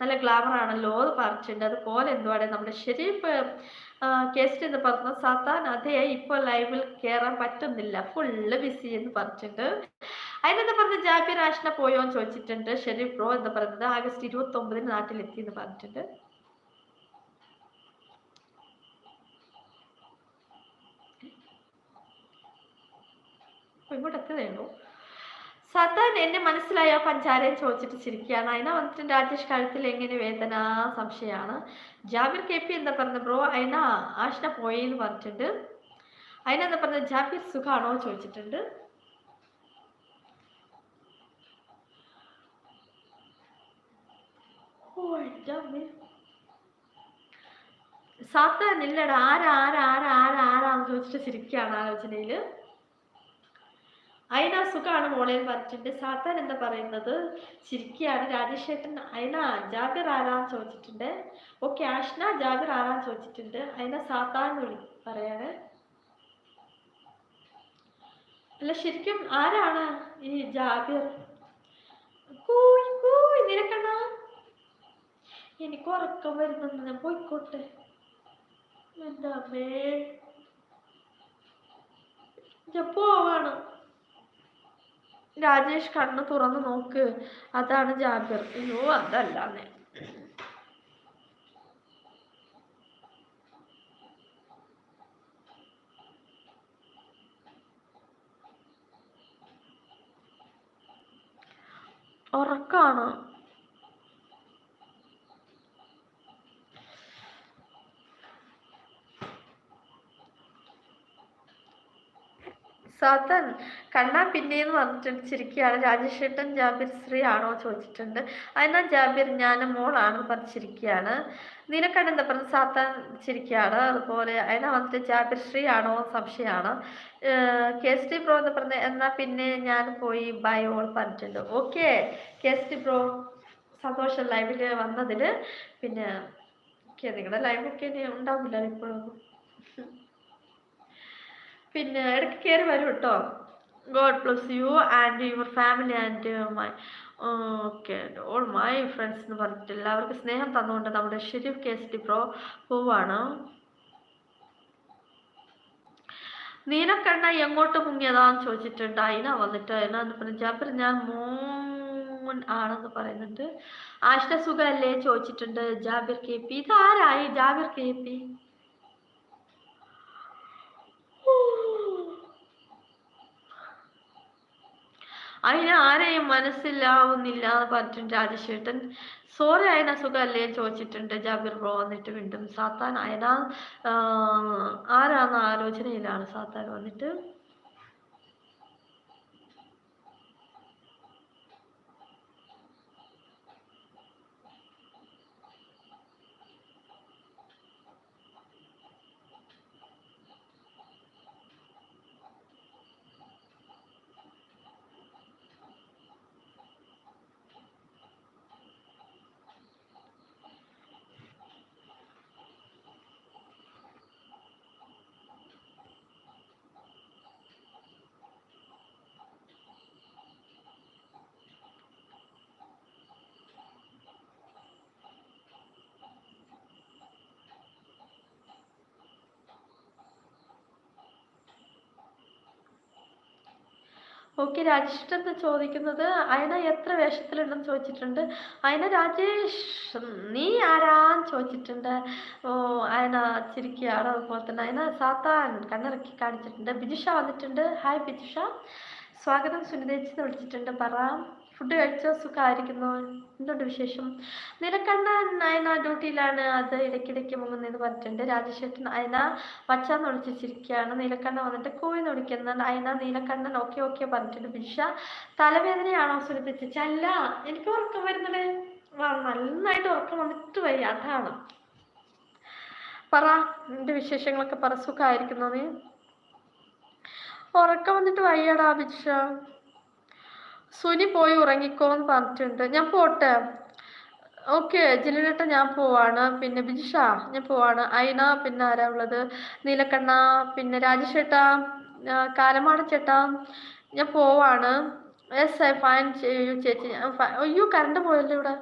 നല്ല ഗ്ലാമർ ആണല്ലോ എന്ന് പറഞ്ഞിട്ടുണ്ട്. അതുപോലെ എന്തുവാണ് നമ്മുടെ ഷെരീഫ് ഗസ്റ്റ് എന്ന് പറഞ്ഞ സാത്താൻ അതേ ഇപ്പോൾ ലൈവിൽ കയറാൻ പറ്റുന്നില്ല, ഫുള്ള് ബിസി എന്ന് പറഞ്ഞിട്ടുണ്ട്. അതിനെന്താ പറഞ്ഞ ജാബിർ ആഷ്ന പോയോ എന്ന് ചോദിച്ചിട്ടുണ്ട്. ഷെരീഫ് ബ്രോ എന്താ പറയുന്നത് ആഗസ്റ്റ് 29 നാട്ടിലെത്തി എന്ന് പറഞ്ഞിട്ടുണ്ട്. ഇങ്ങോട്ട് എത്തതേ ഉള്ളൂ. സാത്താൻ എന്നെ മനസ്സിലായോ പഞ്ചാരയും ചോദിച്ചിട്ട് ചിരിക്കുകയാണ്. അതിനെ വന്നിട്ട് രാജേഷ് കഴുത്തിൽ എങ്ങനെ വേദന സംശയമാണ്. ജാബിർ KP എന്താ പറഞ്ഞ ബ്രോ അതിന ആഷ്ന പോയെന്ന് പറഞ്ഞിട്ടുണ്ട്. അതിനെന്താ പറഞ്ഞ ജാബിർ സുഖാണോ ചോദിച്ചിട്ടുണ്ട്. സാത്താൻ ഇല്ലടാ ആരാന്ന് ചോദിച്ചിട്ട് ചിരിക്കുകയാണ് ആലോചനയില്. അയിന സുഖാണ് മോളേന്ന് പറഞ്ഞിട്ടുണ്ട്. സാത്താൻ എന്താ പറയുന്നത് ചിരിക്കുകയാണ്. രാജേഷ് ചേട്ടൻ അയിന ജാബിർ ആരാന്ന് ചോദിച്ചിട്ടുണ്ട്. ഓക്കെ ആഷ്ന ജാബിർ ആരാന്ന് ചോദിച്ചിട്ടുണ്ട്. അയിന സാത്താൻ പറയാണ്. അല്ല ശരിക്കും ആരാണ് ഈ ജാബിർ? നിനക്കണ്ണ എനിക്ക് ഉറക്കം വരുന്നുണ്ട്, ഞാൻ പോയിക്കോട്ടെ. എന്താ അമ്മേ ഞാൻ പോവാണ്. രാജേഷ് കണ്ണ് തുറന്ന് നോക്ക്, അതാണ് ജാബിർ. അയ്യോ അതല്ലാന്നേ. ഉറക്കാണ്. സാത്താൻ കണ്ണാ പിന്നെയെന്ന് പറഞ്ഞിട്ടുണ്ട് ചിരിക്കുകയാണ്. രാജേഷ് ചേട്ടൻ ജാബിർ ശ്രീ ആണോ ചോദിച്ചിട്ടുണ്ട്. അതിനാ ജാബിർ ഞാൻ മോളാണെന്ന് പറഞ്ഞിരിക്കുകയാണ്. നിനക്കണ്ണ എന്താ പറഞ്ഞ സാത്താൻ ചിരിക്കുകയാണ്. അതുപോലെ അതിനാ വന്നിട്ട് ജാബിർ ശ്രീ ആണോ സംശയമാണ്. KST ബ്രോ എന്ന് പറഞ്ഞ എന്നാ പിന്നെ ഞാൻ പോയി ബൈ ഓൾ പറഞ്ഞിട്ടുണ്ട്. ഓക്കെ KST ബ്രോ സന്തോഷം ലൈവില് വന്നതില്. പിന്നെ നിങ്ങളുടെ ലൈവൊക്കെ ഉണ്ടാവില്ല ഇപ്പോഴൊന്നും. പിന്നെ ഇടയ്ക്ക് കയറി വരും കേട്ടോ. God bless you and your family and my okay all my friends എന്ന് പറഞ്ഞിട്ട് എല്ലാവർക്കും സ്നേഹം തന്നുകൊണ്ട് നമ്മുടെ ഷെരീഫ് KST ബ്രോ പോവാണ്. നീലക്കണ്ണ എങ്ങോട്ട് മുങ്ങിയതാന്ന് ചോദിച്ചിട്ടുണ്ട്. അതിനാ വന്നിട്ട് എന്നാന്ന് പറഞ്ഞ ജാബിർ ഞാൻ മോൻ ആണെന്ന് പറയുന്നുണ്ട്. ആഷ്ട സുഖല്ലേ ചോദിച്ചിട്ടുണ്ട്. Jabir KP ഇതാരായി Jabir KP? അതിന് ആരെയും മനസ്സിലാവുന്നില്ല എന്ന് പറഞ്ഞിട്ടുണ്ട് രാജശേട്ടൻ. സോറി അയന സുഖല്ലേ ചോദിച്ചിട്ടുണ്ട്. ജാബിർ ബ്രോ വന്നിട്ട് വീണ്ടും സാത്താൻ അയന ആരാന്ന ആലോചനയിലാണ് സാത്താൻ വന്നിട്ട്. ഓക്കെ രാജേഷ് എന്താ ചോദിക്കുന്നത്. അയന എത്ര വേഷത്തിലുണ്ടെന്ന് ചോദിച്ചിട്ടുണ്ട്. അയന രാജേഷ് നീ ആരാന്ന് ചോദിച്ചിട്ടുണ്ട്. ഓ അയന ചിരിക്കുകയാണ്. അതുപോലെ തന്നെ അയന സാത്താൻ കണ്ണിറക്കി കാണിച്ചിട്ടുണ്ട്. ബിജുഷ വന്നിട്ടുണ്ട്. ഹായ് ബിജുഷ സ്വാഗതം. സുനിതേച്ചിന്ന് വിളിച്ചിട്ടുണ്ട്. പറ ഫുഡ് കഴിച്ചോ സുഖമായിരിക്കുന്നു എന്തുണ്ട് വിശേഷം? നിലക്കണ്ണൻ അയന ഡ്യൂട്ടിയിലാണ്, അത് ഇടയ്ക്കിടയ്ക്ക് മുങ്ങുന്നെന്ന് പറഞ്ഞിട്ടുണ്ട്. രാജേഷേട്ടൻ അയന വച്ചാന്ന് വിളിച്ചിരിക്കുകയാണ്. നീലക്കണ്ണൻ വന്നിട്ട് കോയിന്ന് വിളിക്കുന്നുണ്ട്. അയന നീലക്കണ്ണൻ ഓക്കെ ഓക്കെ പറഞ്ഞിട്ടുണ്ട്. ബിഷ തലവേദനയാണോ സുനിതേച്ചി? അല്ല എനിക്ക് ഉറക്കം വരുന്നത് നന്നായിട്ട് ഉറക്കം വന്നിട്ട് വയ്യ അതാണ്. പറ നിന്റെ വിശേഷങ്ങളൊക്കെ പറ. സുഖമായിരിക്കുന്നു നീ? ഉറക്കം വന്നിട്ട് വയ്യടാ ബിഷ. സുനി പോയി ഉറങ്ങിക്കോന്ന് പറഞ്ഞിട്ടുണ്ട്. ഞാൻ പോട്ടെ. ഓക്കെ ജില്ലേട്ട ഞാൻ പോവാണ്. പിന്നെ ബിജിഷ ഞാൻ പോവാണ്. അയിന പിന്നെ ആരാ ഉള്ളത്? നീലക്കണ്ണ പിന്നെ രാജേഷേട്ടാ കാലമാട ചേട്ടാ ഞാൻ പോവാണ്. യെസ് ഐ ഫൈൻ ചേച്ചി. അയ്യോ കറണ്ട് പോയല്ലോ ഇവിടെ.